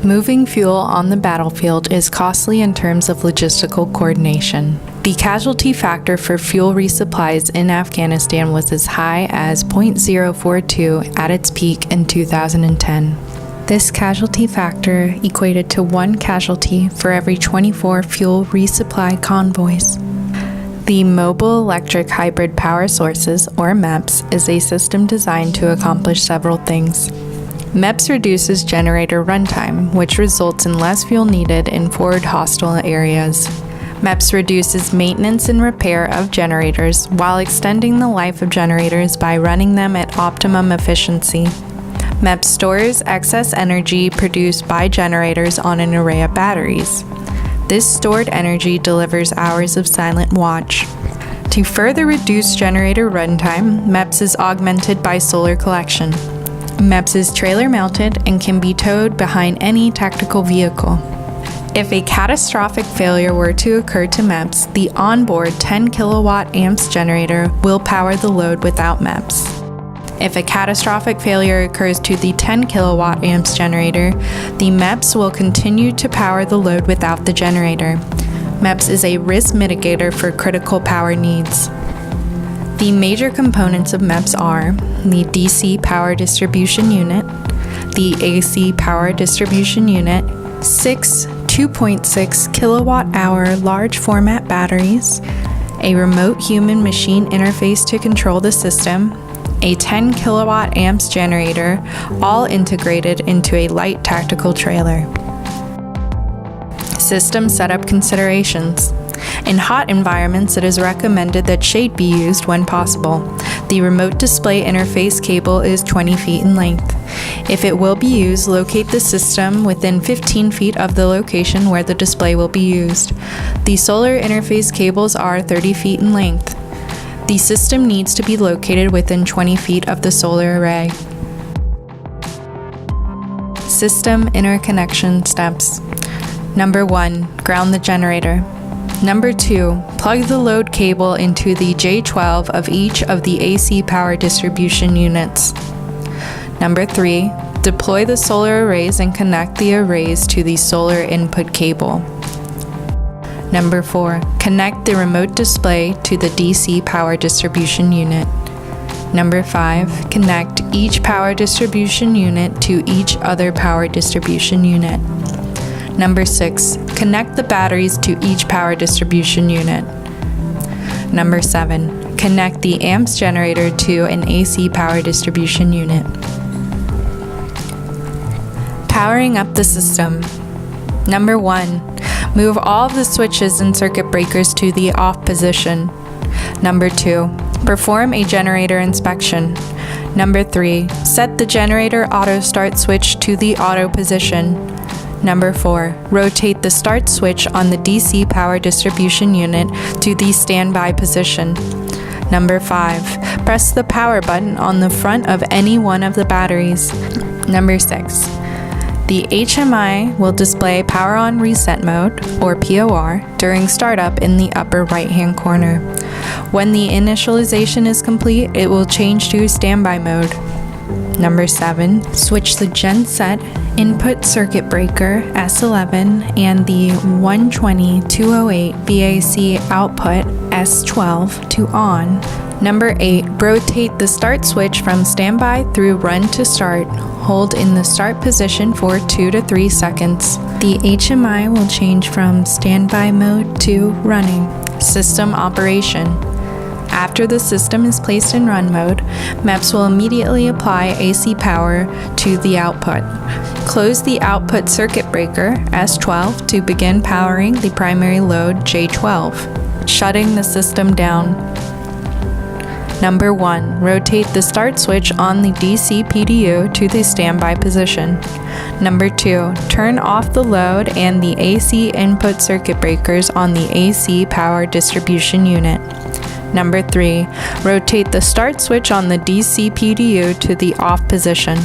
Moving fuel on the battlefield is costly in terms of logistical coordination. The casualty factor for fuel resupplies in Afghanistan was as high as 0.042 at its peak in 2010. This casualty factor equated to 1 casualty for every 24 fuel resupply convoys. The Mobile Electric Hybrid Power Sources, or MEHPS, is a system designed to accomplish several things. MEHPS reduces generator runtime, which results in less fuel needed in forward hostile areas. MEHPS reduces maintenance and repair of generators while extending the life of generators by running them at optimum efficiency. MEHPS stores excess energy produced by generators on an array of batteries. This stored energy delivers hours of silent watch. To further reduce generator runtime, MEHPS is augmented by solar collection. MEHPS is trailer-mounted and can be towed behind any tactical vehicle. If a catastrophic failure were to occur to MEHPS, the onboard 10 kilowatt amps generator will power the load without MEHPS. If a catastrophic failure occurs to the 10 kilowatt amps generator, the MEHPS will continue to power the load without the generator. MEHPS is a risk mitigator for critical power needs. The major components of MEHPS are the DC power distribution unit, the AC power distribution unit, 6 2.6 kilowatt-hour large format batteries, a remote human-machine interface to control the system, a 10 kilowatt amps generator, all integrated into a light tactical trailer. System setup considerations. In hot environments, it is recommended that shade be used when possible. The remote display interface cable is 20 feet in length. If it will be used, locate the system within 15 feet of the location where the display will be used. The solar interface cables are 30 feet in length. The system needs to be located within 20 feet of the solar array. System interconnection steps. Number 1, ground the generator. Number 2, plug the load cable into the J12 of each of the AC power distribution units. Number 3, deploy the solar arrays and connect the arrays to the solar input cable. Number 4, connect the remote display to the DC power distribution unit. Number 5, connect each power distribution unit to each other power distribution unit. Number 6, connect the batteries to each power distribution unit. Number 7, connect the amps generator to an AC power distribution unit. Powering up the system. Number 1, move all of the switches and circuit breakers to the off position. Number 2, perform a generator inspection. Number 3, set the generator auto start switch to the auto position. Number 4, rotate the start switch on the DC power distribution unit to the standby position. Number 5, press the power button on the front of any one of the batteries. Number 6, the HMI will display power on reset mode, or POR, during startup in the upper right-hand corner. When the initialization is complete, it will change to standby mode. Number 7, switch the genset input circuit breaker S11 and the 120-208 VAC output S12 to on. Number 8, rotate the start switch from standby through run to start. Hold in the start position for 2 to 3 seconds. The HMI will change from standby mode to running. System operation. After the system is placed in run mode, MEHPS will immediately apply AC power to the output. Close the output circuit breaker, S12, to begin powering the primary load, J12, shutting the system down. Number 1, rotate the start switch on the DC PDU to the standby position. Number 2, turn off the load and the AC input circuit breakers on the AC power distribution unit. Number 3, rotate the start switch on the DC PDU to the off position.